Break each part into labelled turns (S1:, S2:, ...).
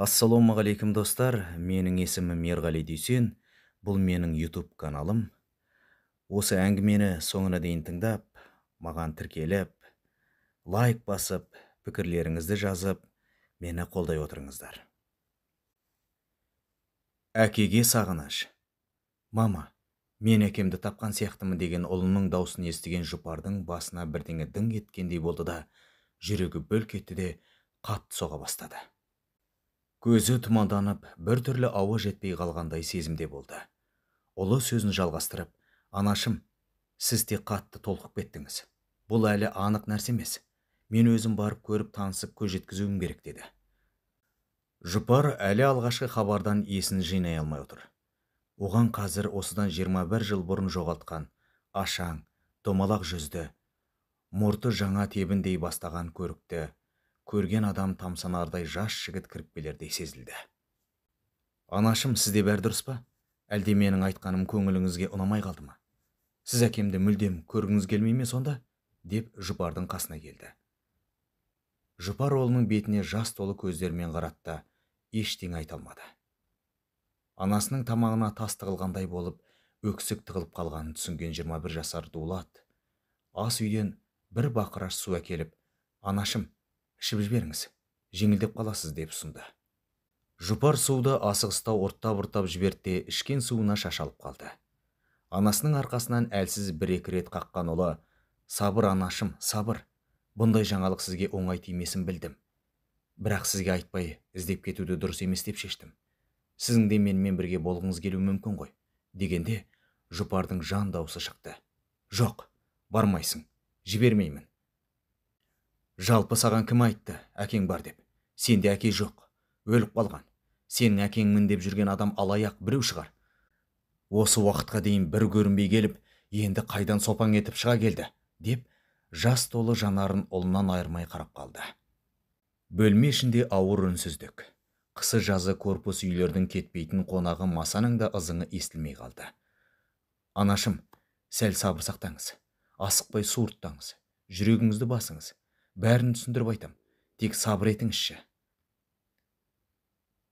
S1: Ассалаумағалейкум достар, менің есімім Ерғали Дүйсен, бұл менің YouTube каналым. Осы әңгімені соңына дейін тыңдап, маған тіркеліп, лайк басып, пікірлеріңізді жазып, мені қолдай отырыңыздар. Әкеге сағыныш. Мама, мен әкемді тапқан сияқтымын деген ұлының даусын естіген жұпардың басына бірдеңе дың еткендей болды да, жүрегі бүлк етті де қатты соға бастады. Көзі тұманданып, бір түрлі ауа жетпей қалғандай сезімде болды. Ұлы сөзін жалғастырып, анашым, сіз тек қатты толқып кеттіңіз. Бұл әлі анық нәрсе емес. Мен өзім барып көріп танысып көз жеткізуім керек деді. Жұпар әлі алғашқы хабардан есін жинай алмай отыр. Оған қазір осыдан 21 жыл бұрын жоғалтқан, ашаң, домалақ жүзді, мұрты жаңа тебіндей бастаған көрікті, көрген адам тамсанардай жас жігіт кіріп келердей сезілді. Анашым, сізде бәрі дұрыс па? Әлде менің айтқаным көңіліңізге ұнамай қалды ма? Сіз әкемді мүлдем көргіңіз келмей ме сонда? Деп Жұпардың қасына келді. Жұпар ұлының бетіне жас толы көздермен қаратты, ештеңе айта алмады. Анасының тамағына тас тығылғандай болып, өксік тығылып қалғанын түсінген 21 жасар Дулат ас үйден бір бақыраш су әкеліп, анашым, ішіп жіберіңіз, жеңілдеп қаласыз деп ұсынды. Жұпар суды асығыстау ұрттап жіберді, ішкен суына шашалып қалды. Анасының арқасынан әлсіз бір-екі рет қаққан ұлы, сабыр анашым, сабыр, бұндай жаңалық сізге оңай тимесін білдім. Бірақ сізге айтпай іздеп кетуді дұрыс емес деп шештім. Сіздің де менімен бірге болғыңыз келуі мүмкін ғой, дегенде Жұпардың жан даусы шықты. Жоқ, бармайсың, жібермеймін. Жалпы саған кім айтты, әкең бар деп? Сенде әке жоқ, өліп қалған. Сенің әкеңмін деп жүрген адам алаяқ біреу шығар. Осы уақытқа дейін бір көрінбей келіп, енді қайдан сопаң етіп шыға келді, деп жас толы жанарын ұлынан айырмай қарап қалды. Бөлме ішінде ауыр үнсіздік. Қысы жазы корпус үйлердің кетпейтін қонағы масаның да ызыңы естілмей қалды. Анашым, сәл сабыр сақтаңыз, асықпай суырттаңыз, жүрегіңізді басыңыз, бәрін түсіндіріп айтам, тек сабыр етіңізші.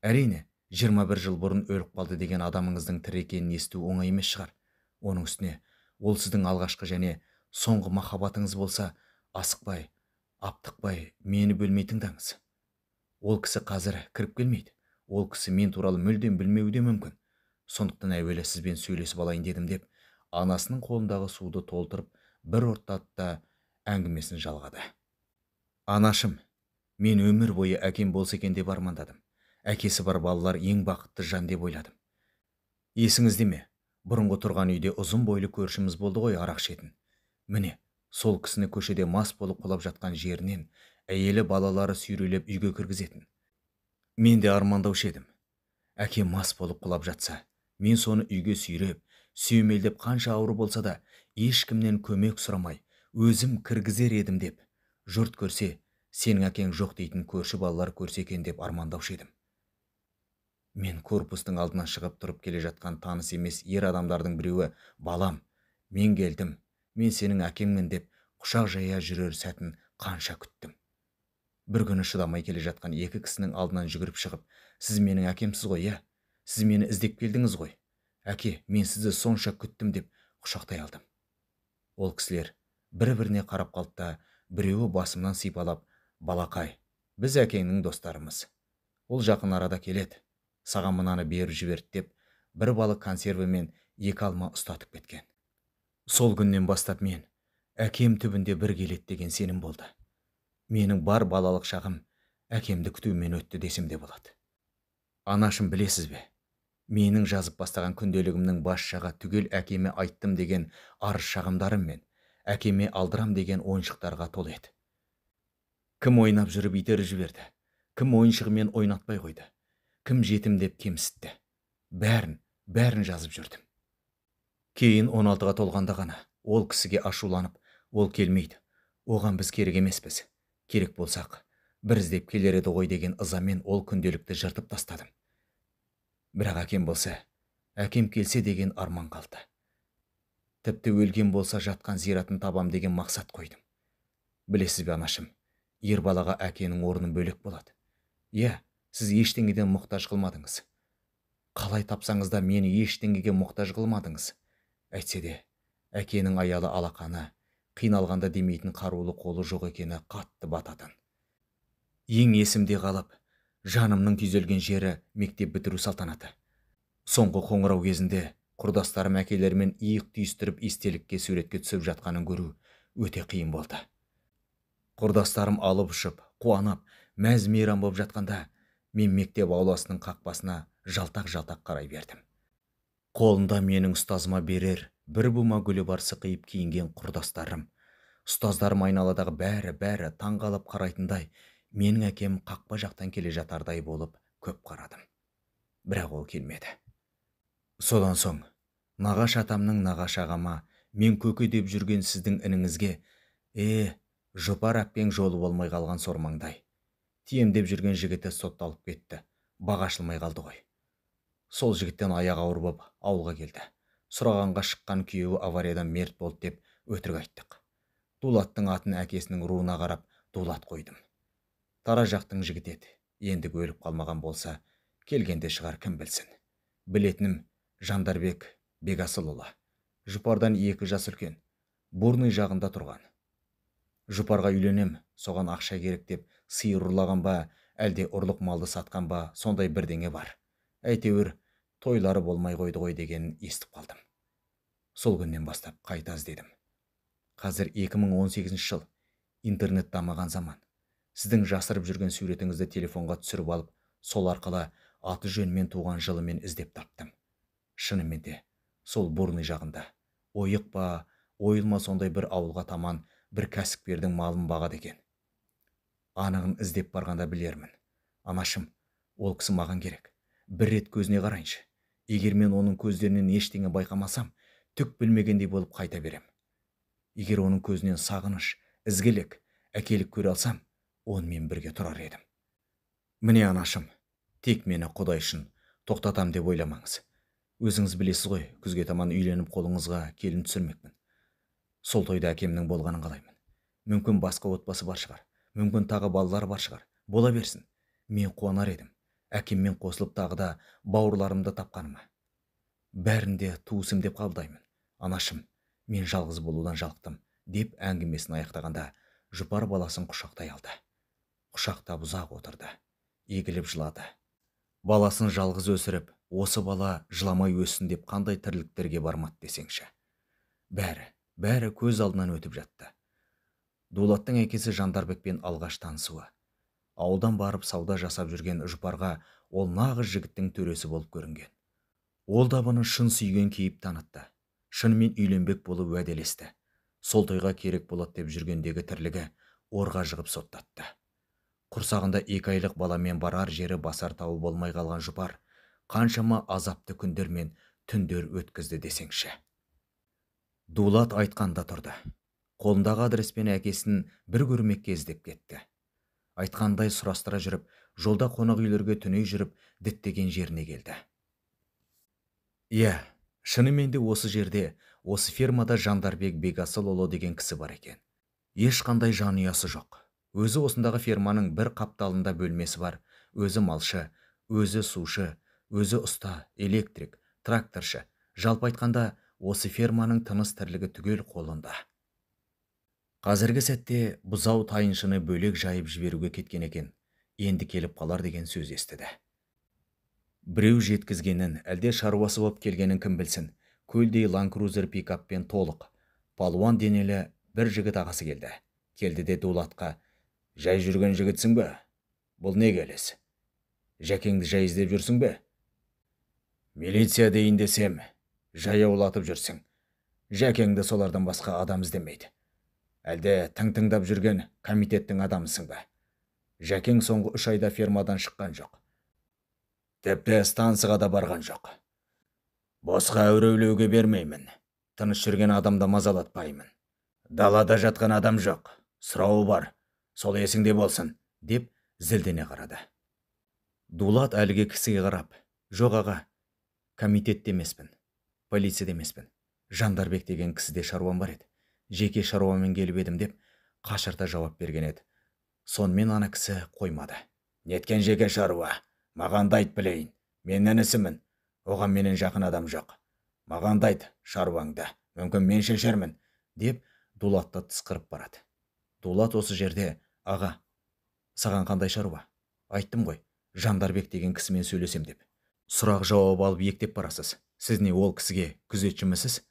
S1: Әрине, 21 жыл бұрын өліп қалды деген адамыңыздың тірі екенін есту оңай емес шығар. Оның үстіне, ол сіздің алғашқы және соңғы махаббатыңыз болса, асықпай, аптықпай, мені бөлмей тыңдаңыз. Ол кісі қазір кіріп келмейді. Ол кісі мен туралы мүлдем білмеуі де мүмкін. Сондықтан әуелі сізбен сөйлесіп алайын дедім деп, анасының қолындағы суды толтырып, бір ұрттатта әңгімесін жалғады. Анашым, мен өмір бойы әкем болса екен деп армандадым. Әкесі бар балалар ең бақытты жан деп ойладым. Есіңізде ме? Бұрынғы тұрған үйде ұзын бойлы көршіміз болды ғой, арақ ішетін. Міне, сол кісіні көшеде мас болып құлап жатқан жерінен әйелі балалары сүйрелеп үйге кіргізетін. Мен де армандаушы едім. Әкем мас болып құлап жатса, мен соны үйге сүйреп, сүйемелдеп қанша ауыр болса да, ешкімнен көмек сұрамай, өзім кіргізер едім деп, жұрт көрсе, сенің әкең жоқ дейтін көрші балалар көрсе екен деп армандаушы едім. Мен корпустың алдынан шығып тұрып келе жатқан таныс емес ер адамдардың біреуі, балам, мен келдім, мен сенің әкеңмін деп құшақ жая жүрер сәтін қанша күттім. Бір күні шыдамай келе жатқан екі кісінің алдынан жүгіріп шығып, сіз менің әкемсіз ғой, иә? Сіз мені іздеп келдіңіз ғой. Әке, мен сізді сонша күттім деп құшақтай алдым. Ол кісілер бір-біріне қарап қалды да, біреуі басымнан сипалап, балақай, біз әкеңнің достарымыз. Ол жақын арада келеді. Саған мынаны беріп жіберді деп, бір балық консерві мен екі алма ұстатып кеткен. Сол күннен бастап мен, әкем түбінде бір келеді деген сенім болды. Менің бар балалық шағым әкемді күтумен өтті десем де болады. Анашым, білесіз бе? Менің жазып бастаған күнделігімнің бас жағы түгел әкеме айттым деген арыз шағымдарым мен әкеме алдырам деген ойыншықтарға толы еді. Кім ойнап жүріп итеріп жіберді? Кім ойыншығымен ойнатпай қойды? Кім жетім деп кемсітті? Бәрін жазып жүрдім. Кейін 16-ға толғанда ғана ол кісіге ашуланып, ол келмейді. Оған біз керек емеспіз. Керек болсақ, бір іздеп келер еді ғой деген ызамен ол күнделікті жыртып тастадым. Бірақ әкем болса, әкем келсе деген арман қалды. Тіпті өлген болса жатқан зиратын табам деген мақсат қойдым. Білесіз бе, анашым, ер балаға әкенің орны бөлек болады. Иә, Сіз ештеңеден мұқтаж қылмадыңыз. Қалай тапсаңыз да мені ештеңеге мұқтаж қылмадыңыз. Әйтсе де, әкенің аялы алақаны, қиналғанда демейтін қарулы қолы жоқ екені қатты бататын. Ең есімде қалып, жанымның күйзелген жері мектеп бітіру салтанаты. Соңғы қоңырау кезінде құрдастарым әкелерімен иық түйістіріп естелікке суретке түсіп жатқанын көру өте қиын болды. Құрдастарым алып ұшып, қуанып, мәз-мейрам болып жатқанда, мен мектеп ауласының қақпасына жалтақ-жалтақ қарай бердім. Қолында менің ұстазыма берер бір бума гүлі бар сықиып киінген құрдастарым, ұстаздарым айналадағы бәрі таңғалып қарайтындай, менің әкем қақпа жақтан келе жатардай болып көп қарадым. Бірақ ол келмеді. Содан соң, нағаш атамның нағаш ағама, мен көке деп жүрген сіздің ініңізге, жұпар әпкең жолы болмай қалған сормаңдай. Тием деп жүрген жігіті сотталып кетті, бағашылмай қалды ғой. Сол жігіттен аяқ ауыр боп ауылға келді. Сұрағанға шыққан күйеуі авариядан мерт болды деп өтірік айттық. Дулаттың атын әкесінің руына қарап дулат қойдым. Тара жақтың жігіт еді, ендігі өліп қалмаған болса, келгенде шығар кім білсін. Білетінім Жандарбек Бегасылұлы. Жұпардан 2 жас үлкен, Бурный жағында тұрған. Жұпарға үйленем, соған ақша керек деп сиыр ұрлаған ба, әлде ұрлық малды сатқан ба, сондай бірдеңе бар. Әйтеуір тойлары болмай қойды ғой дегенін естіп қалдым. Сол күннен бастап қайта іздедім. Қазір 2018 жыл, интернет дамыған заман. Сіздің жасырып жүрген суретіңізді телефонға түсіріп алып, сол арқылы аты жөнмен туған жылымен іздеп таптым. Шынымен де, сол Бурный жағында, ойық па, ойылма сондай бір ауылға таман бір кәсіпкердің малын бағады екен. Анығын іздеп барғанда білермін. Анашым, ол кісі маған керек. Бір рет көзіне қарайыншы. Егер мен оның көздерінен ештеңе байқамасам, түк білмегендей болып қайта берем. Егер оның көзінен сағыныш, ізгілік, әкелік көре алсам, онымен бірге тұрар едім. Міне анашым, тек мені Құдай үшін тоқтатам деп ойламаңыз. Өзіңіз білесіз ғой, күзге таман үйленіп қолыңызға келін түсірмекпін. Сол тойда әкемнің болғанын қалаймын. Мүмкін басқа отбасы бар шығар, мүмкін тағы балалар бар шығар. Бола берсін. Мен қуанар едім. Әкеммен қосылып тағы да бауырларымды тапқаныма. Бәрінде туысым деп қабылдаймын. Анашым, мен жалғыз болудан жалықтым, деп әңгімесін аяқтағанда, Жұпар баласын құшақтай алды. Құшақтап ұзақ отырды. Егіліп жылады. Баласын жалғыз өсіріп, осы бала жыламай өссін деп қандай тірліктерге бармады десеңші. Бәрі көз алдынан өтіп жатты. Дулаттың әкесі Жандарбекпен алғаш танысуы. Ауылдан барып сауда жасап жүрген Жұпарға ол нағыз жігіттің төресі болып көрінген. Ол да бұны шын сүйген кейіп танытты. Шынымен үйленбек болып уәделесті. Сол тойға керек болады деп жүргендегі тірлігі орға жығып соттатты. Құрсағында 2 айлық баламен барар жері басар тауы болмай қалған Жұпар қаншама азапты күндер мен түндер өткізді десеңші. Дулат айтқанда тұрды. Қолындағы адреспен әкесін бір көрмекке іздеп кетті. Айтқандай сұрастыра жүріп, жолда қонақ үйлерге түней жүріп, діттеген жеріне келді. Шынымен де осы жерде, осы фермада Жандарбек Бегасылұлы деген кісі бар екен. Ешқандай жанұясы жоқ. Өзі осындағы ферманың бір қапталында бөлмесі бар. Өзі малшы, өзі сушы, өзі ұста, электрик, тракторшы. Жалпы айтқанда, осы ферманың тыныс тірлігі түгел қолында. Қазіргі сәтте бұзау тайыншыны бөлек жайып жіберуге кеткен екен. Енді келіп қалар деген сөз естіді. Біреу жеткізгенін, әлде шаруасы болып келгенін кім білсін. Көлдей ланкрузер пикаппен толық, палуан денелі бір жігіт ағасы келді. Келді де Дулатқа: «Жай жүрген жігітсің бе? Бұл не келес? Жәкеңді жай іздеп жүрсің бе? Милиция дейін десем, жай аулатып жүрсің. Жәкеңді солардан басқа адам іздемейді. Әлде тыңдап жүрген комитеттің адамысың ба? Жәкең соңғы 3 айда фермадан шыққан жоқ. Тіпті станцияға да барған жоқ. Босқа әуреулеуге бермеймін. Тыныш жүрген адамды мазалатпаймын. Далада жатқан адам жоқ. Сұрауы бар. Сол есіңде болсын», деп зілдене қарады. Дулат әлгі кісіге қарап: «Жоқ аға, комитетте емеспін, полицияда емеспін. Жандарбек деген кісіде шаруам бар еді. Жеке шаруамен келіп едім», деп қашырта жауап берген еді. Сонымен ана кісі қоймады. Неткен жеке шаруа. Маған да айт білейін. Мен інісімін. Оған менен жақын адам жоқ. Маған да айт шаруаңды. Мүмкін мен шешермін, деп Дулатты тысқырып барады. Дулат осы жерде: аға, саған қандай шаруа? Айттым ғой, Жандарбек деген кісімен сөйлесем деп. Сұрақ жауап алып ектеп барасыз. Сіз не ол кісіге күзетшімісіз?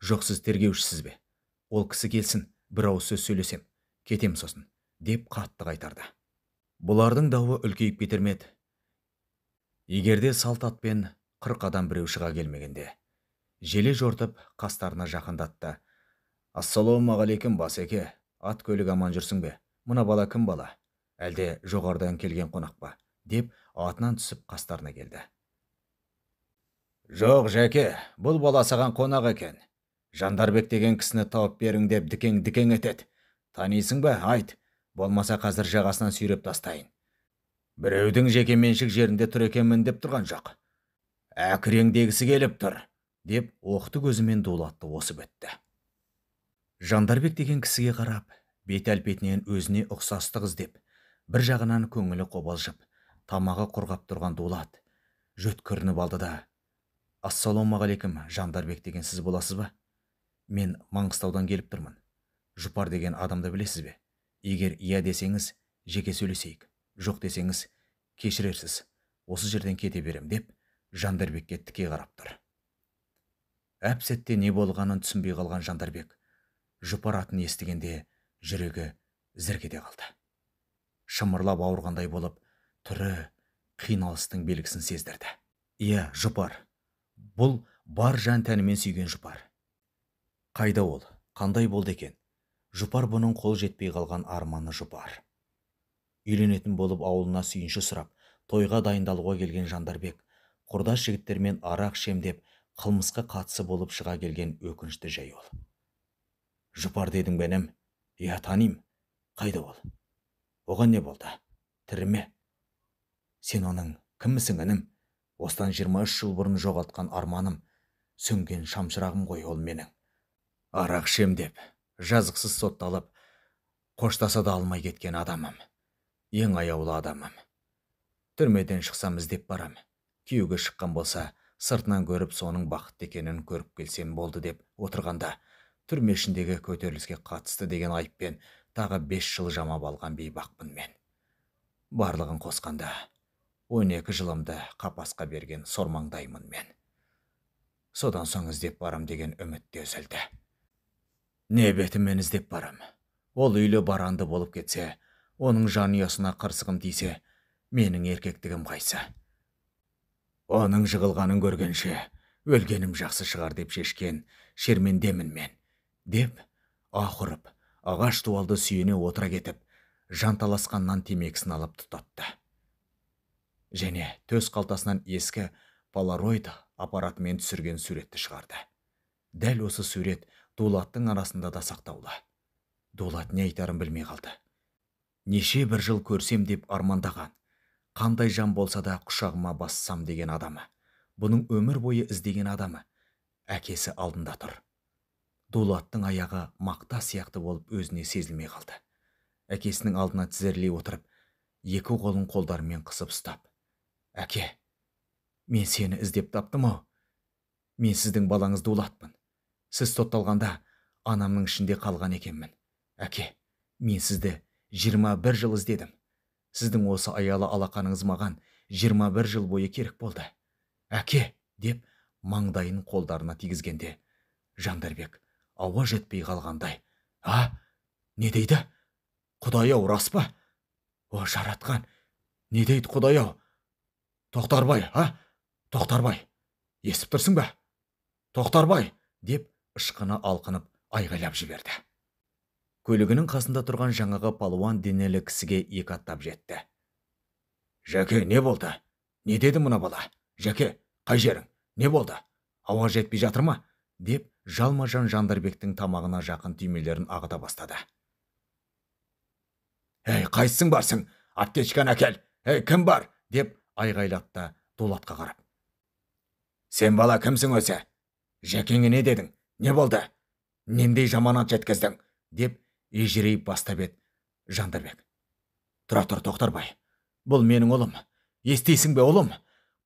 S1: Жоқ, сіз тергеушісіз бе? Ол кісі келсін, бір ауыз сөз сөйлесем, кетем сосын, деп қатты қайтарды. Бұлардың дауы үлкейіп кетермеді. Егерде салт атпен 40 адам біреу шыға келмегенде, желе жортып қастарына жақындатты. Ассалаумағалейкум басеке, ат көлік аман жүрсің бе? Мына бала кім бала? Әлде жоғарыдан келген қонақ па? Деп атынан түсіп қастарына келді. Жоқ, жәке, бұл бала саған қонақ екен. Жандарбек деген кісіні тауып берің деп дікең етеді. Танисың ба? Айт, болмаса қазір жағасынан сүйреп тастайын. Біреудің жеке меншік жерінде тұр екенмін деп тұрған жоқ. Әкіреңдегісі келіп тұр, деп оқты көзімен Дулатты осып өтті. Жандарбек деген кісіге қарап, бет-әлпетінен өзіне ұқсастық іздеп, бір жағынан көңілі қобалжып, тамағы құрғап тұрған Дулат жөткірініп алды да: Ассалаумағалейкум, Жандарбек деген сіз боласыз ба? Мен Маңғыстаудан келіп тұрмын. Жұпар деген адамды білесіз бе? Егер иә десеңіз, жеке сөйлесейік. Жоқ десеңіз, кешірерсіз. Осы жерден кете берем, деп Жандарбекке тіке қарап тұр. Әп сәтте не болғанын түсінбей қалған Жандарбек Жұпар атын естігенде жүрегі зірк ете қалды. Шымырлап ауырғандай болып, түрі қиналыстың белгісін сездірді. Иә, Жұпар. Бұл бар жан тәнімен сүйген Жұпар. Қайда ол? Қандай болды екен? Жұпар бұның қол жетпей қалған арманы Жұпар. Үйленетін болып ауылына сүйінші сұрап, тойға дайындалуға келген Жандарбек құрдас жігіттермен арақ шемдеп, қылмысқа қатысы болып шыға келген өкінішті жай ол. Жұпар дедің бенім? Я таним. Қайда ол? Оған не болды? Тірі ме? Сен оның кіммісің, інім? Осыдан 23 жыл бұрын жоғалтқан арманым, сөнген шамшырағым ғой ол менің. Арақ шемдеп, жазықсыз сотталып, қоштаса да алмай кеткен адамым. Ең аяулы адамым. Түрмеден шықсам іздеп барам. Күйеуге шыққан болса, сыртынан көріп соның бақытты екенін көріп келсем болды деп отырғанда, түрме ішіндегі көтеріліске қатысты деген айыппен тағы 5 жыл жамап алған бейбақпын мен. Барлығын қосқанда 12 жылымды қапасқа берген сормаңдаймын мен. Содан соң іздеп барам деген үмітте үзілді. Не бетімен іздеп барам? Ол үйлі баранды болып кетсе, оның жанұясына қырсығым тисе, менің еркектігім қайсы? Оның жығылғанын көргенше, өлгенім жақсы шығар деп шешкен шермендемін мен, деп аһ ұрып, ағаш дуалды сүйене отыра кетіп, жанталасқаннан темекісін алып тұтатты. Және төс қалтасынан ескі полароид аппаратымен түсірген суретті шығарды. Дәл осы сурет Дулаттың арасында да сақтаулы. Дулат не айтарын білмей қалды. Неше бір жыл көрсем деп армандаған, қандай жан болса да құшағыма бассам деген адамы, бұның өмір бойы іздеген адамы, әкесі алдында тұр. Дулаттың аяғы мақта сияқты болып өзіне сезілмей қалды. Әкесінің алдына тізерлей отырып, екі қолын қолдарымен қысып ұстап: Әке, мен сені іздеп таптым ау. Мен сіздің балаңыз Дулатпын. Сіз сотталғанда анамның ішінде қалған екенмін. Әке, мен сізді 21 жыл іздедім. Сіздің осы аялы алақаныңыз маған 21 жыл бойы керек болды. Әке, деп маңдайын қолдарына тигізгенде, Жандарбек ауа жетпей қалғандай: не дейді? Құдай-ау, рас па? О, жаратқан, не дейді Құдай-ау? Тоқтарбай, Тоқтарбай, естіп тұрсың ба? Тоқтарбай, деп ышқына алқынып айғайлап жіберді. Көлігінің қасында тұрған жаңағы палуан денелі кісіге екі аттап жетті. Жәке, не болды? Не деді мұна бала? Жәке, қай жерің? Не болды? Ауа жетпей жатыр ма? Деп жалма-жан Жандарбектің тамағына жақын түймелерін ағыта бастады. Қайсың барсың? Аптечканы әкел. Кім бар? Деп айғайлатты Дулатқа қарап. Сен бала кімсің өзі? Жәкеңе не дедің? Не болды? Нендей жаманат жеткіздің? Деп ежірейіп бастап еді Жандарбек. Тұра тұр, Тоқтарбай. Бұл менің ұлым. Естейсің бе, ұлым?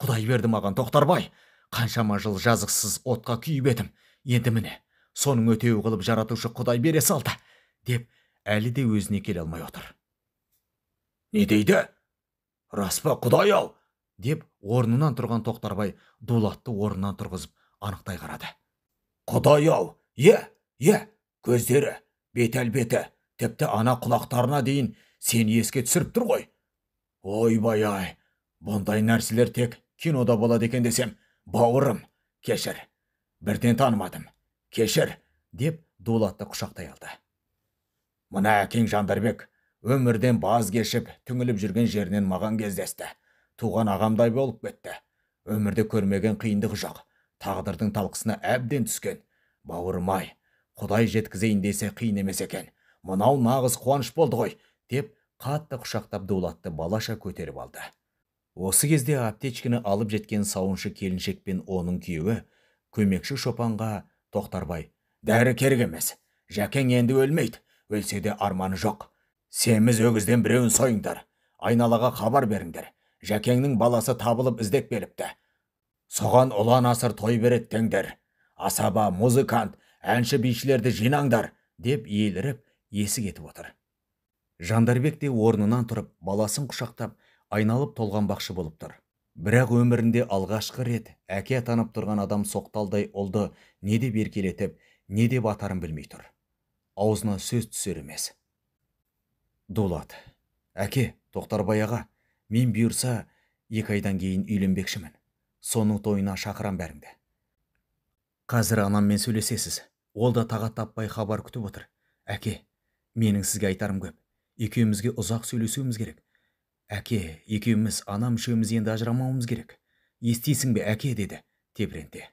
S1: Құдай берді маған, Тоқтарбай. Қаншама жыл жазықсыз отқа күйіп едім. Енді міне, соның өтеуі қылып жаратушы Құдай бере салды, деп әлі де өзіне келе алмай отыр. Не дейді? Рас па, Құдай-ау? Деп орнынан тұрған Тоқтарбай Дулатты орнынан тұрғызып анықтай қарады. Құдай-ау, көздері, бет-әлбеті, тіпті ана құлақтарына дейін сені еске түсіріп тұр ғой. Ойбай-ай, бұндай нәрселер тек кинода болады екен десем, бауырым, кешір, бірден танымадым, кешір, деп Дулатты құшақтай алды. Мына әкең Жандарбек өмірден баз кешіп, түңіліп жүрген жерінен маған кездесті. Туған ағамдай болып кетті. Өмірде көрмеген қиындығы жоқ. Тағдырдың талқысына әбден түскен. Бауырым-ай, Құдай жеткізейін десе қиын емес екен. Мынау нағыз қуаныш болды ғой, деп қатты құшақтап Дулатты балаша көтеріп алды. Осы кезде аптечкені алып жеткен сауыншы келіншек пен оның күйеуі көмекші шопанға Тоқтарбай: "Дәрі керек емес. Жәкең енді өлмейді. Өлсе де арманы жоқ. Семіз өгізден біреуін сойыңдар. Айналаға хабар беріңдер. Жәкеңнің баласы табылып іздеп келіпті. Соған ұлан асыр той береді теңдер. Асаба, музыкант, әнші бишілерді жинаңдар", деп еліріп есі кетіп отыр. Жандарбек те орнынан тұрып, баласын құшақтап, айналып толғанбақшы болып тұр. Бірақ өмірінде алғашқы рет әке атанып тұрған адам соқталдай ұлды не деп еркелетіп, не деп атарын білмей тұр. Аузына сөз түсер емес. Дулат: "Әке, Тоқтарбай аға, мен бұйырса 2 айдан кейін үйленбекшімін. Соның тойына шақырам бәріңді. Қазір анаммен сөйлесесіз. Ол да тағат таппай хабар күтіп отыр. Әке, менің сізге айтарым көп. Екеумізге ұзақ сөйлесуіміз керек. Әке, екеуміз анам үшеуміз енді ажырамауымыз керек. Естисің бе, әке?" деді тебіренте.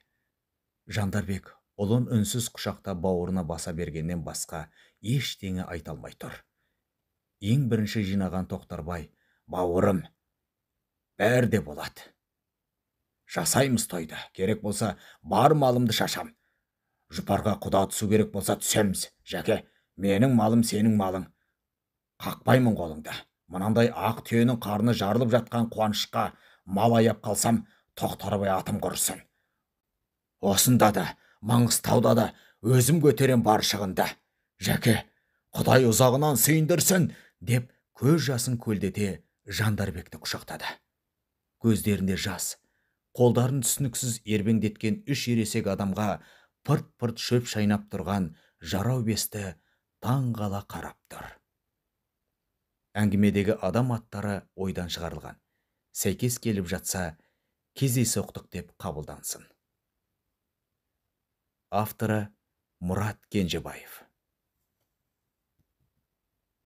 S1: Жандарбек ұлын үнсіз құшақта бауырына баса бергеннен басқа ештеңе айта алмай тұр. Ең бірінші жинаған Тоқтарбай: "Бауырым, бәрі де болады. Жасаймыз тойды. Керек болса, бар малымды шашам. Жұпарға құда түсу керек болса түсеміз. Жәке, менің малым сенің малың. Қақпаймын қолыңды. Мынандай ақ түйенің қарны жарылып жатқан қуанышқа мал аяп қалсам, Тоқтарбай атым құрысын. Осында да, Маңғыстауда да өзім көтерем бар шығынды. Жәке, Құдай ұзағынан сүйіндірсін", деп көз жасын көлдете Жандарбекті құшақтады. Көздерінде жас, қолдарын түсініксіз ербеңдеткен 3 ересек адамға пырт-пырт шөп шайнап тұрған жарау бесті таңғала қарап тұр. Әңгімедегі адам аттары ойдан шығарылған. Сәйкес келіп жатса, кездейсоқтық деп қабылдансын. Авторы Мұрат Кенжебаев.